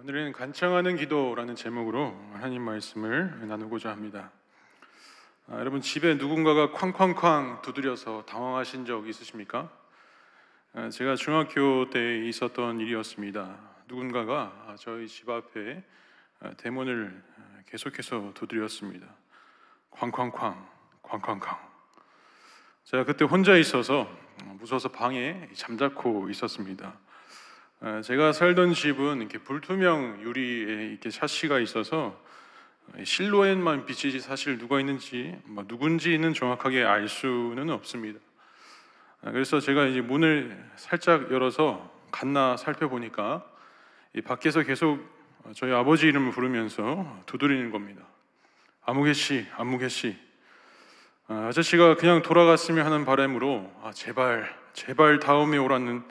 오늘은 간청하는 기도라는 제목으로 하나님 말씀을 나누고자 합니다. 여러분 집에 누군가가 쾅쾅쾅 두드려서 당황하신 적 있으십니까? 제가 중학교 때 있었던 일이었습니다. 누군가가 저희 집 앞에 대문을 계속해서 두드렸습니다. 쾅쾅쾅 쾅쾅쾅. 제가 그때 혼자 있어서 무서워서 방에 잠자코 있었습니다. 제가 살던 집은 이렇게 불투명 유리에 이렇게 샤시가 있어서 실루엣만 비치지 사실 누가 있는지 누군지는 정확하게 알 수는 없습니다. 그래서 제가 이제 문을 살짝 열어서 갔나 살펴보니까 이 밖에서 계속 저희 아버지 이름을 부르면서 두드리는 겁니다. 아무개 씨, 아무개 씨. 아저씨가 그냥 돌아갔으면 하는 바람으로 제발 다음에 오라는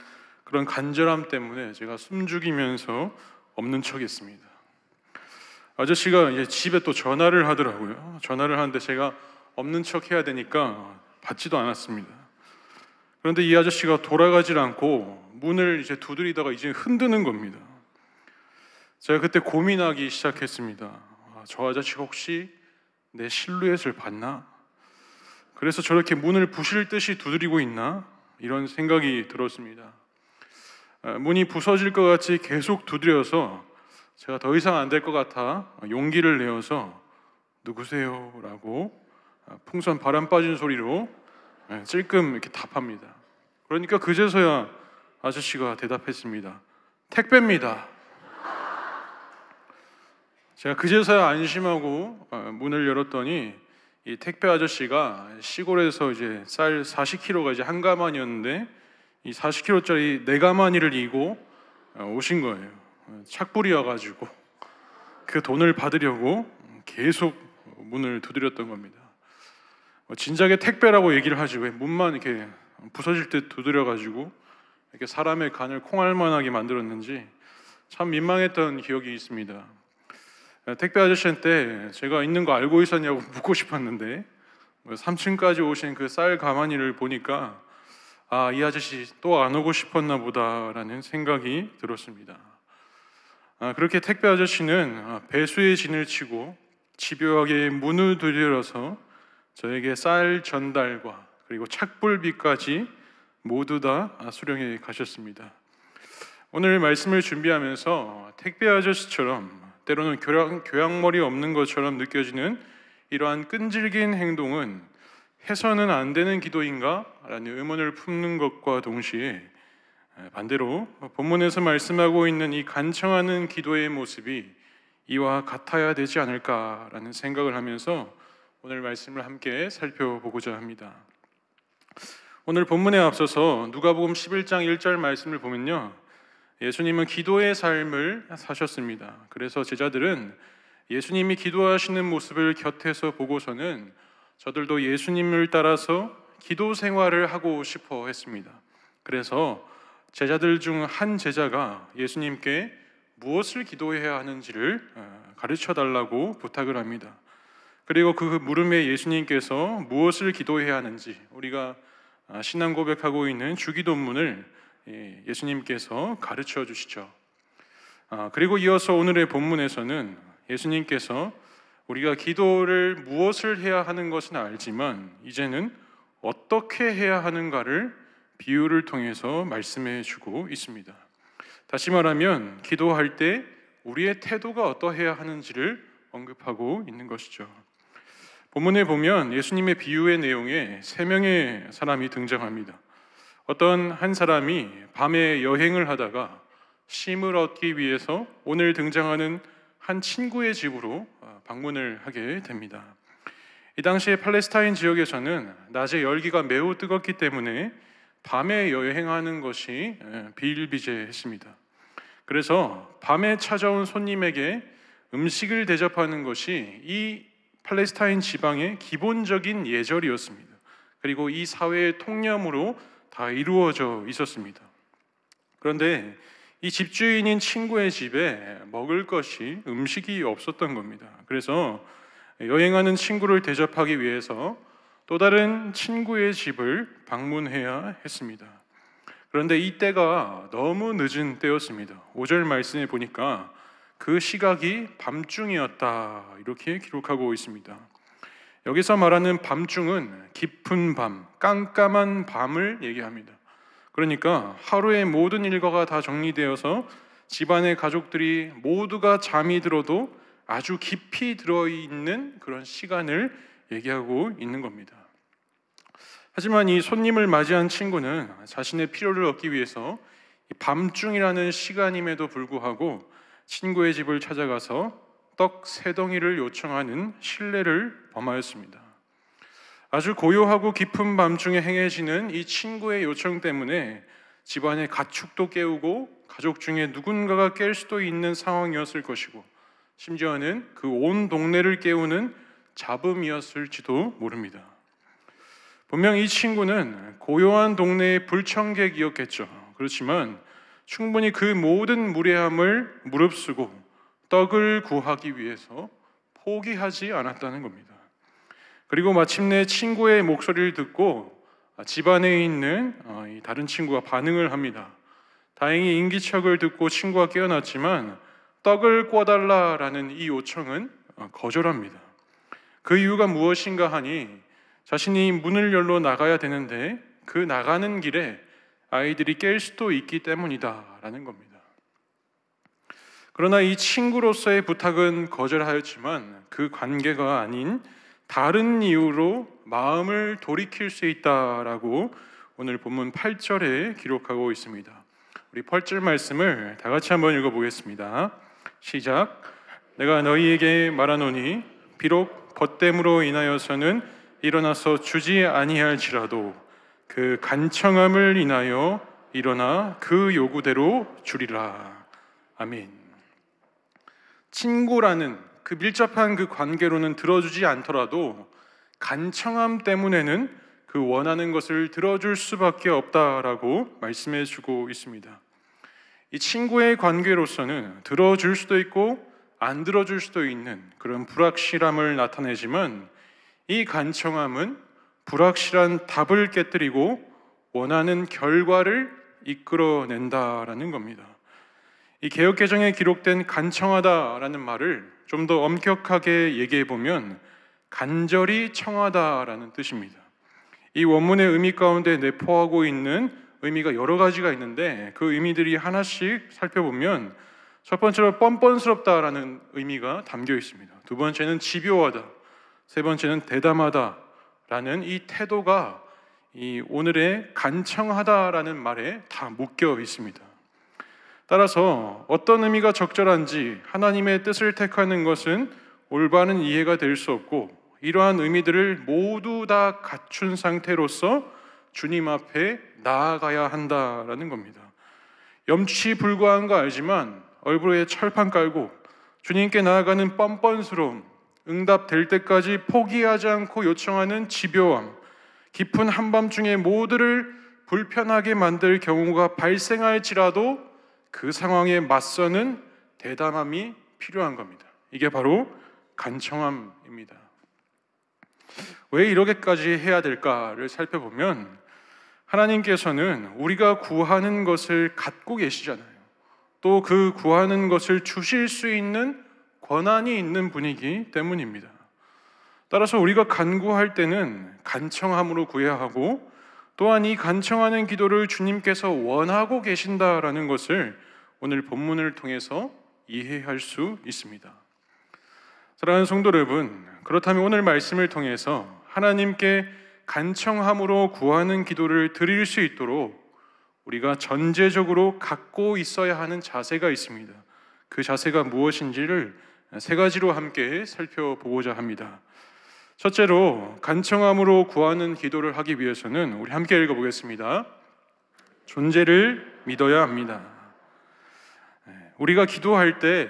그런 간절함 때문에 제가 숨죽이면서 없는 척했습니다. 아저씨가 이제 집에 또 전화를 하더라고요. 전화를 하는데 제가 없는 척 해야 되니까 받지도 않았습니다. 그런데 이 아저씨가 돌아가질 않고 문을 이제 두드리다가 이제 흔드는 겁니다. 제가 그때 고민하기 시작했습니다. 저 아저씨 혹시 내 실루엣을 봤나? 그래서 저렇게 문을 부실 듯이 두드리고 있나? 이런 생각이 들었습니다. 문이 부서질 것 같이 계속 두드려서 제가 더 이상 안 될 것 같아 용기를 내어서 누구세요? 라고 풍선 바람 빠진 소리로 찔끔 이렇게 답합니다. 그러니까 그제서야 아저씨가 대답했습니다. 택배입니다. 제가 그제서야 안심하고 문을 열었더니 이 택배 아저씨가 시골에서 이제 쌀 40kg가 이제 한 가마니였는데 이 40kg짜리 네 가마니를 이고 오신 거예요. 착불이어가지고 그 돈을 받으려고 계속 문을 두드렸던 겁니다. 진작에 택배라고 얘기를 하지 왜 문만 이렇게 부서질 듯 두드려가지고 이렇게 사람의 간을 콩알만하게 만들었는지 참 민망했던 기억이 있습니다. 택배 아저씨한테 제가 있는 거 알고 있었냐고 묻고 싶었는데 3층까지 오신 그 쌀 가마니를 보니까 이 아저씨 또 안 오고 싶었나 보다라는 생각이 들었습니다. 그렇게 택배 아저씨는 배수의 진을 치고 집요하게 문을 두드려서 저에게 쌀 전달과 그리고 착불비까지 모두 다 수령해 가셨습니다. 오늘 말씀을 준비하면서 택배 아저씨처럼 때로는 교양머리 없는 것처럼 느껴지는 이러한 끈질긴 행동은 해서는 안 되는 기도인가? 라는 의문을 품는 것과 동시에 반대로 본문에서 말씀하고 있는 이 간청하는 기도의 모습이 이와 같아야 되지 않을까라는 생각을 하면서 오늘 말씀을 함께 살펴보고자 합니다. 오늘 본문에 앞서서 누가복음 11장 1절 말씀을 보면요, 예수님은 기도의 삶을 사셨습니다. 그래서 제자들은 예수님이 기도하시는 모습을 곁에서 보고서는 저들도 예수님을 따라서 기도 생활을 하고 싶어 했습니다. 그래서 제자들 중 한 제자가 예수님께 무엇을 기도해야 하는지를 가르쳐 달라고 부탁을 합니다. 그리고 그 물음에 예수님께서 무엇을 기도해야 하는지 우리가 신앙 고백하고 있는 주기도문을 예수님께서 가르쳐 주시죠. 그리고 이어서 오늘의 본문에서는 예수님께서 우리가 기도를 무엇을 해야 하는 것은 알지만 이제는 어떻게 해야 하는가를 비유를 통해서 말씀해 주고 있습니다. 다시 말하면 기도할 때 우리의 태도가 어떠해야 하는지를 언급하고 있는 것이죠. 본문에 보면 예수님의 비유의 내용에 세 명의 사람이 등장합니다. 어떤 한 사람이 밤에 여행을 하다가 쉼을 얻기 위해서 오늘 등장하는 한 친구의 집으로 방문을 하게 됩니다. 이 당시에 팔레스타인 지역에서는 낮에 열기가 매우 뜨겁기 때문에 밤에 여행하는 것이 비일비재했습니다. 그래서 밤에 찾아온 손님에게 음식을 대접하는 것이 이 팔레스타인 지방의 기본적인 예절이었습니다. 그리고 이 사회의 통념으로 다 이루어져 있었습니다. 그런데 이 집주인인 친구의 집에 먹을 것이 음식이 없었던 겁니다. 그래서 여행하는 친구를 대접하기 위해서 또 다른 친구의 집을 방문해야 했습니다. 그런데 이 때가 너무 늦은 때였습니다. 5절 말씀에 보니까 그 시각이 밤중이었다, 이렇게 기록하고 있습니다. 여기서 말하는 밤중은 깊은 밤, 깜깜한 밤을 얘기합니다. 그러니까 하루의 모든 일과가 다 정리되어서 집안의 가족들이 모두가 잠이 들어도 아주 깊이 들어있는 그런 시간을 얘기하고 있는 겁니다. 하지만 이 손님을 맞이한 친구는 자신의 필요를 얻기 위해서 밤중이라는 시간임에도 불구하고 친구의 집을 찾아가서 떡 3덩이를 요청하는 실례를 범하였습니다. 아주 고요하고 깊은 밤중에 행해지는 이 친구의 요청 때문에 집안의 가축도 깨우고 가족 중에 누군가가 깰 수도 있는 상황이었을 것이고, 심지어는 그 온 동네를 깨우는 잡음이었을지도 모릅니다. 분명 이 친구는 고요한 동네의 불청객이었겠죠. 그렇지만 충분히 그 모든 무례함을 무릅쓰고 떡을 구하기 위해서 포기하지 않았다는 겁니다. 그리고 마침내 친구의 목소리를 듣고 집안에 있는 다른 친구가 반응을 합니다. 다행히 인기척을 듣고 친구가 깨어났지만 떡을 꿔달라라는 이 요청은 거절합니다. 그 이유가 무엇인가 하니 자신이 문을 열러 나가야 되는데 그 나가는 길에 아이들이 깰 수도 있기 때문이다라는 겁니다. 그러나 이 친구로서의 부탁은 거절하였지만 그 관계가 아닌 다른 이유로 마음을 돌이킬 수 있다라고 오늘 본문 8절에 기록하고 있습니다. 우리 8절 말씀을 다 같이 한번 읽어보겠습니다. 시작. 내가 너희에게 말하노니 비록 벗됨으로 인하여서는 일어나서 주지 아니할지라도 그 간청함을 인하여 일어나 그 요구대로 주리라. 아멘. 친구라는 그 밀접한 그 관계로는 들어주지 않더라도 간청함 때문에는 그 원하는 것을 들어줄 수밖에 없다라고 말씀해 주고 있습니다. 이 친구의 관계로서는 들어줄 수도 있고 안 들어줄 수도 있는 그런 불확실함을 나타내지만, 이 간청함은 불확실한 답을 깨뜨리고 원하는 결과를 이끌어낸다라는 겁니다. 이 개역개정에 기록된 간청하다라는 말을 좀 더 엄격하게 얘기해 보면 간절히 청하다라는 뜻입니다. 이 원문의 의미 가운데 내포하고 있는 의미가 여러 가지가 있는데 그 의미들이 하나씩 살펴보면 첫 번째로 뻔뻔스럽다라는 의미가 담겨 있습니다. 두 번째는 집요하다, 세 번째는 대담하다라는 이 태도가 이 오늘의 간청하다라는 말에 다 묶여 있습니다. 따라서 어떤 의미가 적절한지 하나님의 뜻을 택하는 것은 올바른 이해가 될 수 없고, 이러한 의미들을 모두 다 갖춘 상태로서 주님 앞에 나아가야 한다라는 겁니다. 염치불구한 거 알지만 얼굴에 철판 깔고 주님께 나아가는 뻔뻔스러움, 응답될 때까지 포기하지 않고 요청하는 집요함, 깊은 한밤중에 모두를 불편하게 만들 경우가 발생할지라도 그 상황에 맞서는 대담함이 필요한 겁니다. 이게 바로 간청함입니다. 왜 이렇게까지 해야 될까를 살펴보면 하나님께서는 우리가 구하는 것을 갖고 계시잖아요. 또 그 구하는 것을 주실 수 있는 권한이 있는 분이기 때문입니다. 따라서 우리가 간구할 때는 간청함으로 구해야 하고, 또한 이 간청하는 기도를 주님께서 원하고 계신다라는 것을 오늘 본문을 통해서 이해할 수 있습니다. 사랑하는 성도 여러분, 그렇다면 오늘 말씀을 통해서 하나님께 간청함으로 구하는 기도를 드릴 수 있도록 우리가 전제적으로 갖고 있어야 하는 자세가 있습니다. 그 자세가 무엇인지를 세 가지로 함께 살펴보고자 합니다. 첫째로, 간청함으로 구하는 기도를 하기 위해서는 우리 함께 읽어보겠습니다. 존재를 믿어야 합니다. 우리가 기도할 때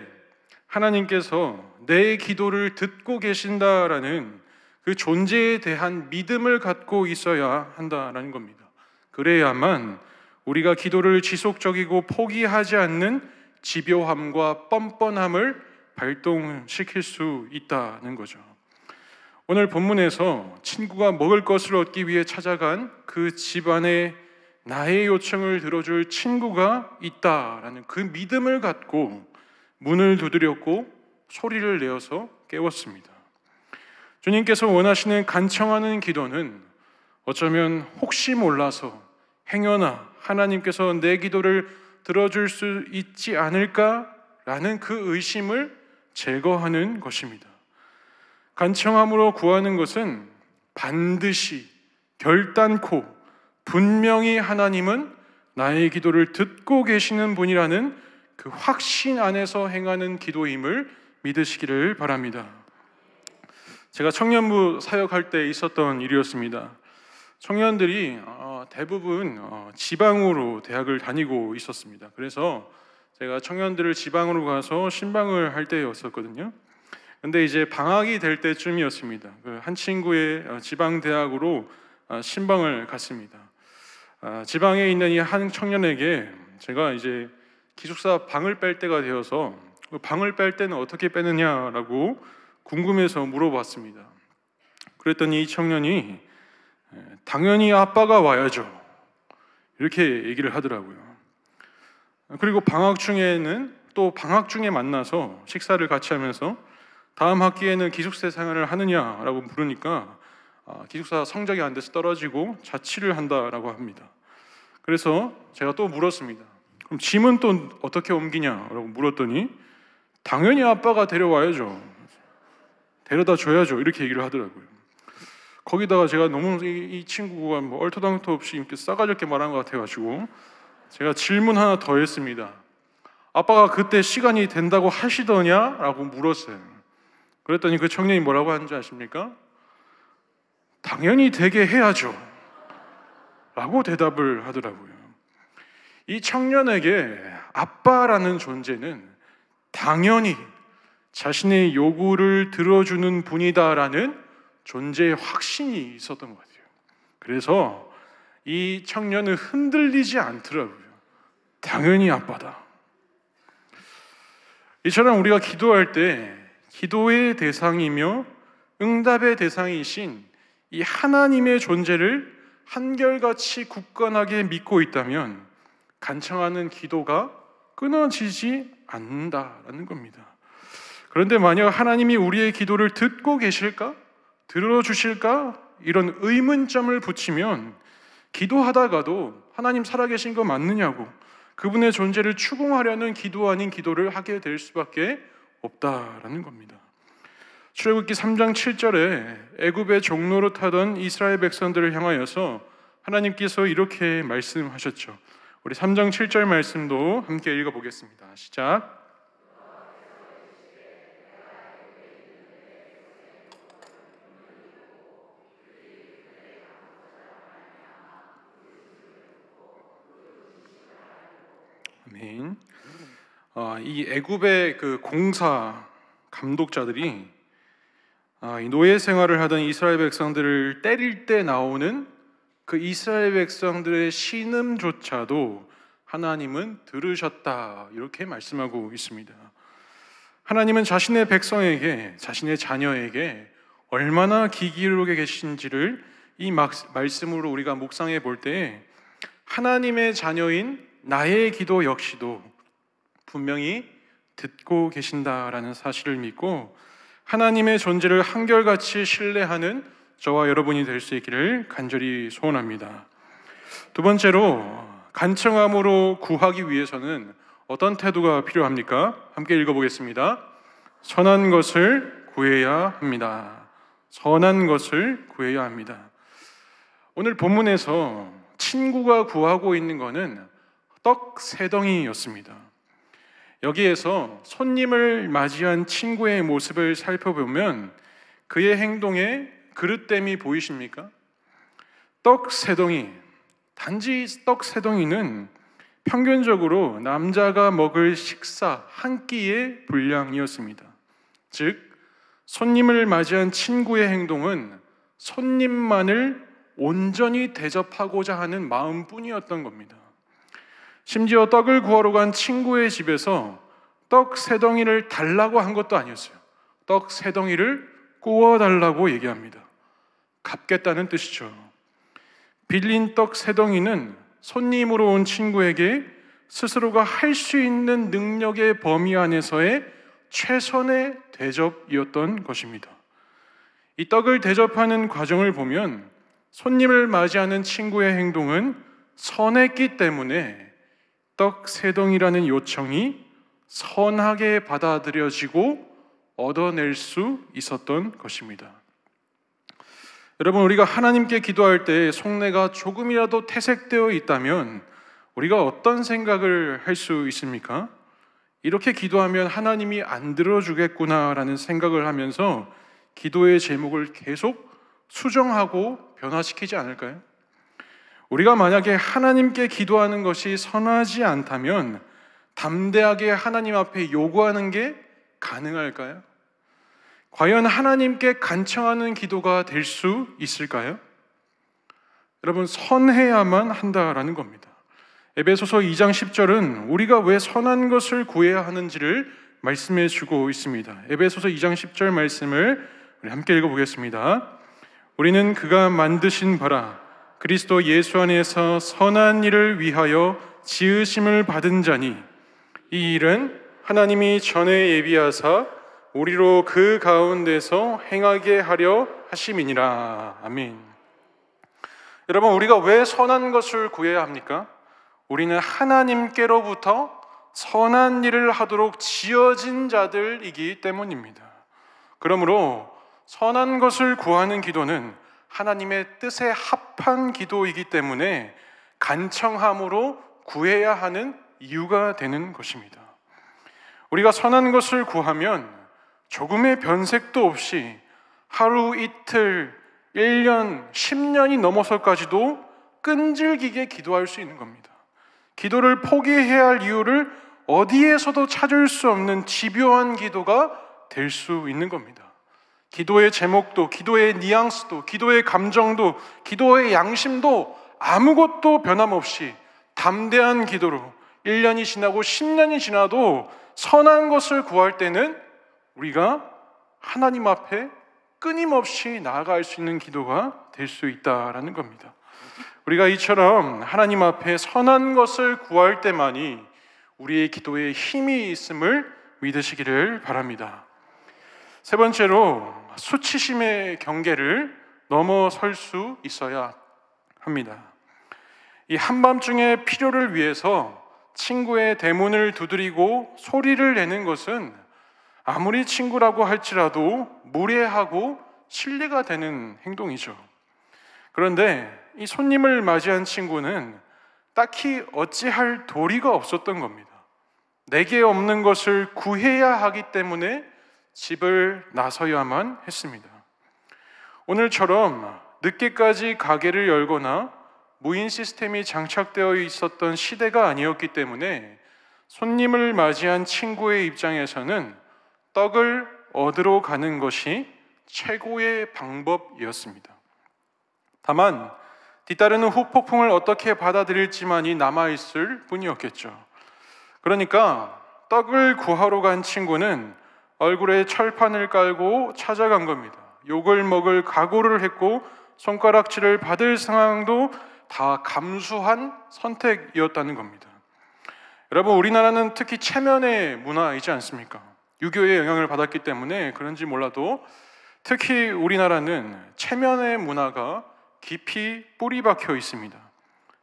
하나님께서 내 기도를 듣고 계신다라는 그 존재에 대한 믿음을 갖고 있어야 한다라는 겁니다. 그래야만 우리가 기도를 지속적이고 포기하지 않는 집요함과 뻔뻔함을 발동시킬 수 있다는 거죠. 오늘 본문에서 친구가 먹을 것을 얻기 위해 찾아간 그 집안에 나의 요청을 들어줄 친구가 있다라는 그 믿음을 갖고 문을 두드렸고 소리를 내어서 깨웠습니다. 주님께서 원하시는 간청하는 기도는 어쩌면 혹시 몰라서 행여나 하나님께서 내 기도를 들어줄 수 있지 않을까라는 그 의심을 제거하는 것입니다. 간청함으로 구하는 것은 반드시 결단코 분명히 하나님은 나의 기도를 듣고 계시는 분이라는 그 확신 안에서 행하는 기도임을 믿으시기를 바랍니다. 제가 청년부 사역할 때 있었던 일이었습니다. 청년들이 대부분 지방으로 대학을 다니고 있었습니다. 그래서 제가 청년들을 지방으로 가서 신방을 할 때였었거든요. 근데 이제 방학이 될 때쯤이었습니다. 한 친구의 지방 대학으로 신방을 갔습니다. 지방에 있는 이 한 청년에게 제가 이제 기숙사 방을 뺄 때가 되어서 방을 뺄 때는 어떻게 빼느냐라고 궁금해서 물어봤습니다. 그랬더니 이 청년이 당연히 아빠가 와야죠, 이렇게 얘기를 하더라고요. 그리고 방학 중에는 또 방학 중에 만나서 식사를 같이 하면서 다음 학기에는 기숙사 생활을 하느냐라고 물으니까 기숙사 성적이 안 돼서 떨어지고 자취를 한다라고 합니다. 그래서 제가 또 물었습니다. 그럼 짐은 또 어떻게 옮기냐라고 물었더니 당연히 아빠가 데려와야죠, 데려다 줘야죠, 이렇게 얘기를 하더라고요. 거기다가 제가 너무 이 친구가 뭐 얼토당토 없이 이렇게 싸가지 없게 말한 것 같아가지고 제가 질문 하나 더 했습니다. 아빠가 그때 시간이 된다고 하시더냐? 라고 물었어요. 그랬더니 그 청년이 뭐라고 하는지 아십니까? 당연히 되게 해야죠 라고 대답을 하더라고요. 이 청년에게 아빠라는 존재는 당연히 자신의 요구를 들어주는 분이다라는 존재의 확신이 있었던 것 같아요. 그래서 이 청년은 흔들리지 않더라고요. 당연히 아빠다. 이처럼 우리가 기도할 때 기도의 대상이며 응답의 대상이신 이 하나님의 존재를 한결같이 굳건하게 믿고 있다면 간청하는 기도가 끊어지지 않는다라는 겁니다. 그런데 만약 하나님이 우리의 기도를 듣고 계실까? 들어주실까? 이런 의문점을 붙이면 기도하다가도 하나님 살아계신 거 맞느냐고 그분의 존재를 추궁하려는 기도 아닌 기도를 하게 될 수밖에 없다라는 겁니다. 출애굽기 3장 7절에 애굽의 종로로 타던 이스라엘 백성들을 향하여서 하나님께서 이렇게 말씀하셨죠. 우리 3장 7절 말씀도 함께 읽어보겠습니다. 시작. 아멘. 이 애굽의 그 공사 감독자들이 이 노예 생활을 하던 이스라엘 백성들을 때릴 때 나오는 그 이스라엘 백성들의 신음조차도 하나님은 들으셨다 이렇게 말씀하고 있습니다. 하나님은 자신의 백성에게, 자신의 자녀에게 얼마나 기기롭게 계신지를 이 말씀으로 우리가 묵상해 볼 때 하나님의 자녀인 나의 기도 역시도 분명히 듣고 계신다라는 사실을 믿고 하나님의 존재를 한결같이 신뢰하는 저와 여러분이 될 수 있기를 간절히 소원합니다. 두 번째로 간청함으로 구하기 위해서는 어떤 태도가 필요합니까? 함께 읽어보겠습니다. 선한 것을 구해야 합니다. 선한 것을 구해야 합니다. 오늘 본문에서 친구가 구하고 있는 것은 떡 3덩이였습니다. 여기에서 손님을 맞이한 친구의 모습을 살펴보면 그의 행동에 그릇됨이 보이십니까? 떡 3덩이, 단지 떡 3덩이는 평균적으로 남자가 먹을 식사 한 끼의 분량이었습니다. 즉, 손님을 맞이한 친구의 행동은 손님만을 온전히 대접하고자 하는 마음뿐이었던 겁니다. 심지어 떡을 구하러 간 친구의 집에서 떡 3덩이를 달라고 한 것도 아니었어요. 떡 3덩이를 구워달라고 얘기합니다. 갚겠다는 뜻이죠. 빌린 떡 3덩이는 손님으로 온 친구에게 스스로가 할 수 있는 능력의 범위 안에서의 최선의 대접이었던 것입니다. 이 떡을 대접하는 과정을 보면 손님을 맞이하는 친구의 행동은 선했기 때문에 떡 세 덩이라는 요청이 선하게 받아들여지고 얻어낼 수 있었던 것입니다. 여러분, 우리가 하나님께 기도할 때 속내가 조금이라도 태색되어 있다면 우리가 어떤 생각을 할 수 있습니까? 이렇게 기도하면 하나님이 안 들어주겠구나라는 생각을 하면서 기도의 제목을 계속 수정하고 변화시키지 않을까요? 우리가 만약에 하나님께 기도하는 것이 선하지 않다면 담대하게 하나님 앞에 요구하는 게 가능할까요? 과연 하나님께 간청하는 기도가 될 수 있을까요? 여러분, 선해야만 한다라는 겁니다. 에베소서 2장 10절은 우리가 왜 선한 것을 구해야 하는지를 말씀해 주고 있습니다. 에베소서 2장 10절 말씀을 우리 함께 읽어보겠습니다. 우리는 그가 만드신 바라 그리스도 예수 안에서 선한 일을 위하여 지으심을 받은 자니 이 일은 하나님이 전에 예비하사 우리로 그 가운데서 행하게 하려 하심이니라. 아멘. 여러분, 우리가 왜 선한 것을 구해야 합니까? 우리는 하나님께로부터 선한 일을 하도록 지어진 자들이기 때문입니다. 그러므로 선한 것을 구하는 기도는 하나님의 뜻에 합한 기도이기 때문에 간청함으로 구해야 하는 이유가 되는 것입니다. 우리가 선한 것을 구하면 조금의 변색도 없이 하루 이틀, 1년, 10년이 넘어서까지도 끈질기게 기도할 수 있는 겁니다. 기도를 포기해야 할 이유를 어디에서도 찾을 수 없는 집요한 기도가 될 수 있는 겁니다. 기도의 제목도, 기도의 뉘앙스도, 기도의 감정도, 기도의 양심도 아무것도 변함없이 담대한 기도로 1년이 지나고 10년이 지나도 선한 것을 구할 때는 우리가 하나님 앞에 끊임없이 나아갈 수 있는 기도가 될 수 있다라는 겁니다. 우리가 이처럼 하나님 앞에 선한 것을 구할 때만이 우리의 기도에 힘이 있음을 믿으시기를 바랍니다. 세 번째로 수치심의 경계를 넘어설 수 있어야 합니다. 이 한밤중에 필요를 위해서 친구의 대문을 두드리고 소리를 내는 것은 아무리 친구라고 할지라도 무례하고 실례가 되는 행동이죠. 그런데 이 손님을 맞이한 친구는 딱히 어찌할 도리가 없었던 겁니다. 내게 없는 것을 구해야 하기 때문에 집을 나서야만 했습니다. 오늘처럼 늦게까지 가게를 열거나 무인 시스템이 장착되어 있었던 시대가 아니었기 때문에 손님을 맞이한 친구의 입장에서는 떡을 얻으러 가는 것이 최고의 방법이었습니다. 다만 뒤따르는 후폭풍을 어떻게 받아들일지만이 남아있을 뿐이었겠죠. 그러니까 떡을 구하러 간 친구는 얼굴에 철판을 깔고 찾아간 겁니다. 욕을 먹을 각오를 했고 손가락질을 받을 상황도 다 감수한 선택이었다는 겁니다. 여러분, 우리나라는 특히 체면의 문화이지 않습니까? 유교의 영향을 받았기 때문에 그런지 몰라도 특히 우리나라는 체면의 문화가 깊이 뿌리 박혀 있습니다.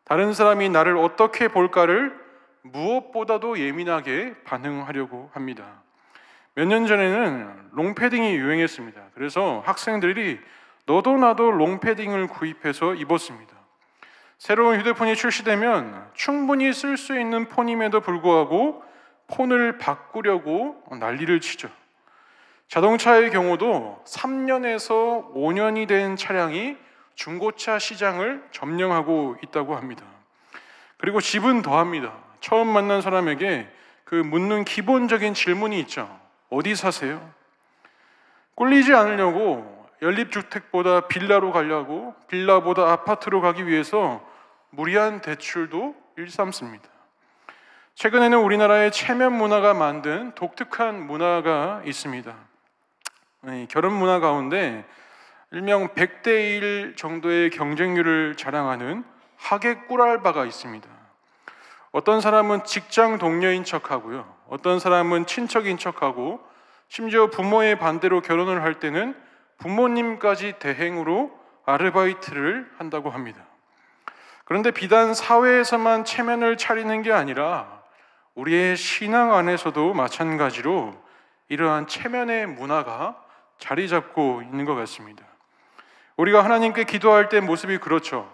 다른 사람이 나를 어떻게 볼까를 무엇보다도 예민하게 반응하려고 합니다. 몇 년 전에는 롱패딩이 유행했습니다. 그래서 학생들이 너도 나도 롱패딩을 구입해서 입었습니다. 새로운 휴대폰이 출시되면 충분히 쓸 수 있는 폰임에도 불구하고 폰을 바꾸려고 난리를 치죠. 자동차의 경우도 3년에서 5년이 된 차량이 중고차 시장을 점령하고 있다고 합니다. 그리고 집은 더합니다. 처음 만난 사람에게 그 묻는 기본적인 질문이 있죠. 어디 사세요? 꿀리지 않으려고 연립주택보다 빌라로 가려고 빌라보다 아파트로 가기 위해서 무리한 대출도 일삼습니다. 최근에는 우리나라의 체면 문화가 만든 독특한 문화가 있습니다. 결혼 문화 가운데 일명 100대 1 정도의 경쟁률을 자랑하는 하객 꿀알바가 있습니다. 어떤 사람은 직장 동료인 척하고요, 어떤 사람은 친척인 척하고, 심지어 부모의 반대로 결혼을 할 때는 부모님까지 대행으로 아르바이트를 한다고 합니다. 그런데 비단 사회에서만 체면을 차리는 게 아니라 우리의 신앙 안에서도 마찬가지로 이러한 체면의 문화가 자리 잡고 있는 것 같습니다. 우리가 하나님께 기도할 때 모습이 그렇죠.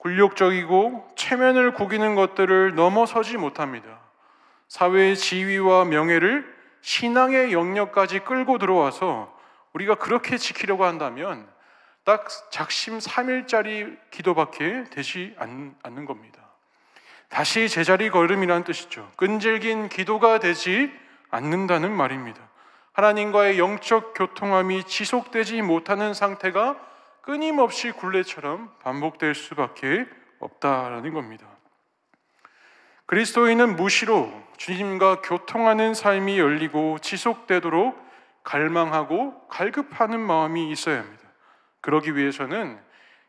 굴욕적이고 체면을 구기는 것들을 넘어서지 못합니다. 사회의 지위와 명예를 신앙의 영역까지 끌고 들어와서 우리가 그렇게 지키려고 한다면 딱 작심 3일짜리 기도밖에 되지 않는 겁니다. 다시 제자리 걸음이라는 뜻이죠. 끈질긴 기도가 되지 않는다는 말입니다. 하나님과의 영적 교통함이 지속되지 못하는 상태가 끊임없이 굴레처럼 반복될 수밖에 없다라는 겁니다. 그리스도인은 무시로 주님과 교통하는 삶이 열리고 지속되도록 갈망하고 갈급하는 마음이 있어야 합니다. 그러기 위해서는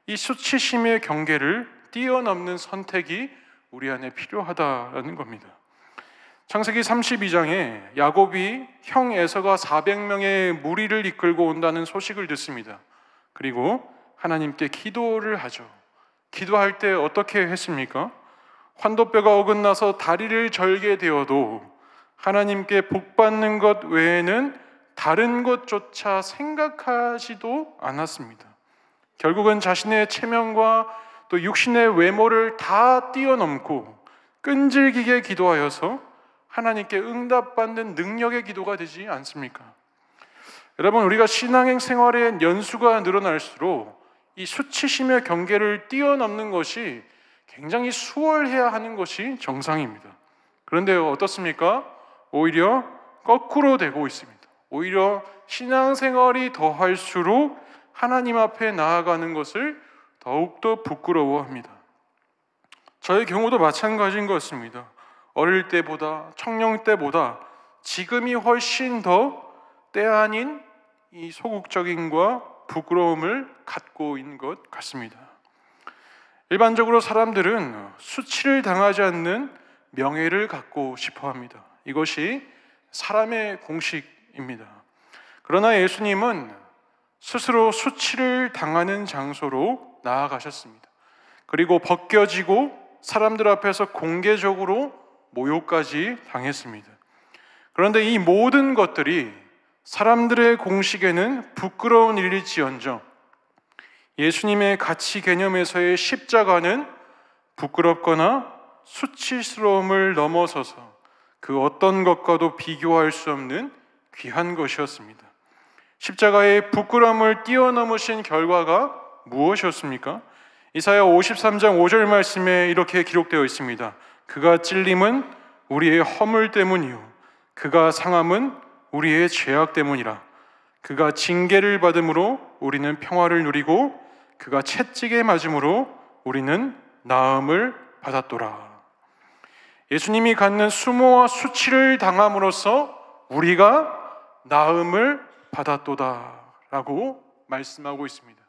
이 수치심의 경계를 뛰어넘는 선택이 우리 안에 필요하다라는 겁니다. 창세기 32장에 야곱이 형 에서가 400명의 무리를 이끌고 온다는 소식을 듣습니다. 그리고 하나님께 기도를 하죠. 기도할 때 어떻게 했습니까? 환도뼈가 어긋나서 다리를 절게 되어도 하나님께 복받는 것 외에는 다른 것조차 생각하지도 않았습니다. 결국은 자신의 체면과 또 육신의 외모를 다 뛰어넘고 끈질기게 기도하여서 하나님께 응답받는 능력의 기도가 되지 않습니까? 여러분, 우리가 신앙행 생활의 연수가 늘어날수록 이 수치심의 경계를 뛰어넘는 것이 굉장히 수월해야 하는 것이 정상입니다. 그런데 어떻습니까? 오히려 거꾸로 되고 있습니다. 오히려 신앙생활이 더할수록 하나님 앞에 나아가는 것을 더욱더 부끄러워합니다. 저의 경우도 마찬가지인 것 같습니다. 어릴 때보다, 청년 때보다 지금이 훨씬 더 때 아닌 이 소극적인과 부끄러움을 갖고 있는 것 같습니다. 일반적으로 사람들은 수치를 당하지 않는 명예를 갖고 싶어 합니다. 이것이 사람의 공식입니다. 그러나 예수님은 스스로 수치를 당하는 장소로 나아가셨습니다. 그리고 벗겨지고 사람들 앞에서 공개적으로 모욕까지 당했습니다. 그런데 이 모든 것들이 사람들의 공식에는 부끄러운 일일지언정 예수님의 가치 개념에서의 십자가는 부끄럽거나 수치스러움을 넘어서서 그 어떤 것과도 비교할 수 없는 귀한 것이었습니다. 십자가의 부끄러움을 뛰어넘으신 결과가 무엇이었습니까? 이사야 53장 5절 말씀에 이렇게 기록되어 있습니다. 그가 찔림은 우리의 허물 때문이요 그가 상함은 우리의 죄악 때문이라. 그가 징계를 받음으로 우리는 평화를 누리고 그가 채찍에 맞음으로 우리는 나음을 받았도라. 예수님이 갖는 수모와 수치를 당함으로써 우리가 나음을 받았도다라고 말씀하고 있습니다.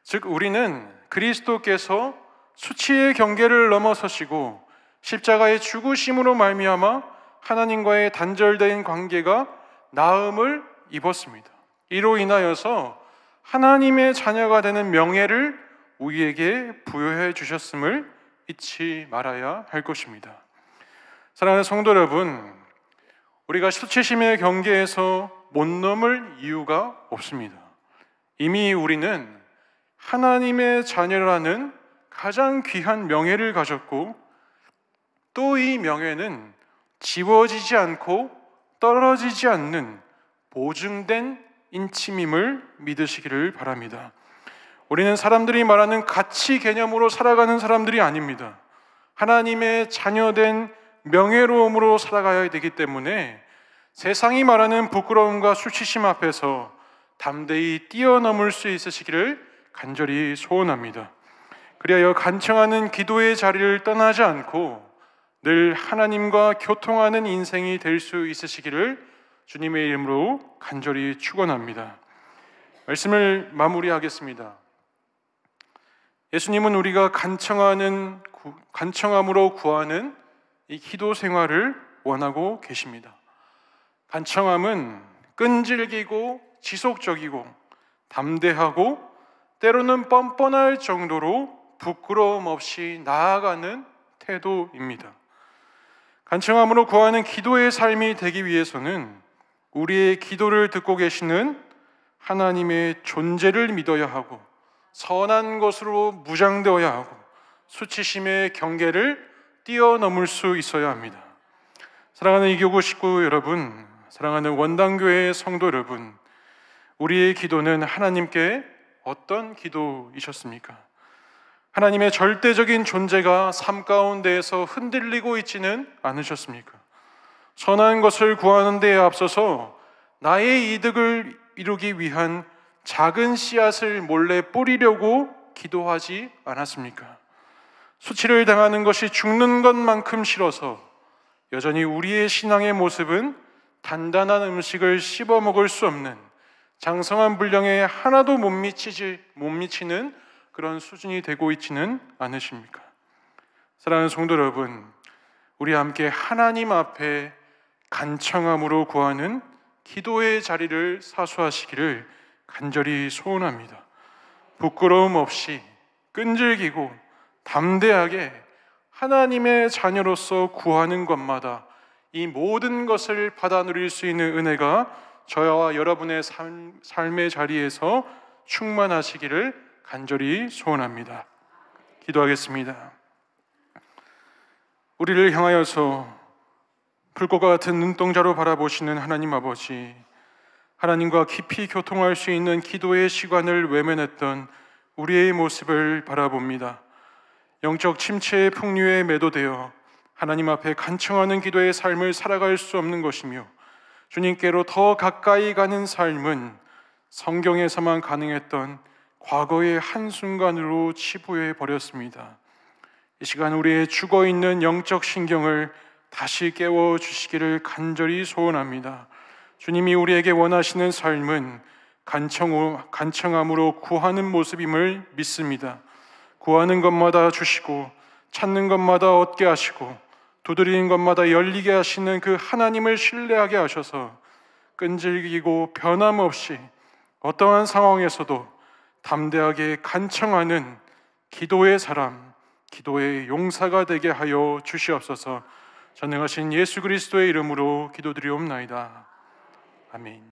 즉 우리는 그리스도께서 수치의 경계를 넘어서시고 십자가의 죽으심으로 말미암아 하나님과의 단절된 관계가 나음을 입었습니다. 이로 인하여서 하나님의 자녀가 되는 명예를 우리에게 부여해 주셨음을 잊지 말아야 할 것입니다. 사랑하는 성도 여러분, 우리가 수치심의 경계에서 못 넘을 이유가 없습니다. 이미 우리는 하나님의 자녀라는 가장 귀한 명예를 가졌고 또 이 명예는 지워지지 않고 떨어지지 않는 보증된 인침임을 믿으시기를 바랍니다. 우리는 사람들이 말하는 가치 개념으로 살아가는 사람들이 아닙니다. 하나님의 자녀된 명예로움으로 살아가야 되기 때문에 세상이 말하는 부끄러움과 수치심 앞에서 담대히 뛰어넘을 수 있으시기를 간절히 소원합니다. 그리하여 간청하는 기도의 자리를 떠나지 않고 늘 하나님과 교통하는 인생이 될 수 있으시기를 주님의 이름으로 간절히 축원합니다. 말씀을 마무리하겠습니다. 예수님은 우리가 간청하는 간청함으로 구하는 이 기도 생활을 원하고 계십니다. 간청함은 끈질기고 지속적이고 담대하고 때로는 뻔뻔할 정도로 부끄러움 없이 나아가는 태도입니다. 간청함으로 구하는 기도의 삶이 되기 위해서는 우리의 기도를 듣고 계시는 하나님의 존재를 믿어야 하고 선한 것으로 무장되어야 하고 수치심의 경계를 뛰어넘을 수 있어야 합니다. 사랑하는 이교구 식구 여러분, 사랑하는 원당교회 성도 여러분, 우리의 기도는 하나님께 어떤 기도이셨습니까? 하나님의 절대적인 존재가 삶 가운데에서 흔들리고 있지는 않으셨습니까? 선한 것을 구하는 데에 앞서서 나의 이득을 이루기 위한 작은 씨앗을 몰래 뿌리려고 기도하지 않았습니까? 수치를 당하는 것이 죽는 것만큼 싫어서 여전히 우리의 신앙의 모습은 단단한 음식을 씹어 먹을 수 없는 장성한 분량에 하나도 못 미치는 그런 수준이 되고 있지는 않으십니까? 사랑하는 성도 여러분, 우리 함께 하나님 앞에 간청함으로 구하는 기도의 자리를 사수하시기를 간절히 소원합니다. 부끄러움 없이 끈질기고 담대하게 하나님의 자녀로서 구하는 것마다 이 모든 것을 받아 누릴 수 있는 은혜가 저와 여러분의 삶의 자리에서 충만하시기를 간절히 소원합니다. 기도하겠습니다. 우리를 향하여서 불꽃과 같은 눈동자로 바라보시는 하나님 아버지, 하나님과 깊이 교통할 수 있는 기도의 시간을 외면했던 우리의 모습을 바라봅니다. 영적 침체의 풍류에 매도되어 하나님 앞에 간청하는 기도의 삶을 살아갈 수 없는 것이며 주님께로 더 가까이 가는 삶은 성경에서만 가능했던 과거의 한순간으로 치부해 버렸습니다. 이 시간 우리의 죽어있는 영적 신경을 다시 깨워주시기를 간절히 소원합니다. 주님이 우리에게 원하시는 삶은 간청함으로 구하는 모습임을 믿습니다. 구하는 것마다 주시고 찾는 것마다 얻게 하시고 두드리는 것마다 열리게 하시는 그 하나님을 신뢰하게 하셔서 끈질기고 변함없이 어떠한 상황에서도 담대하게 간청하는 기도의 사람, 기도의 용사가 되게 하여 주시옵소서. 전능하신 예수 그리스도의 이름으로 기도드리옵나이다. 아멘.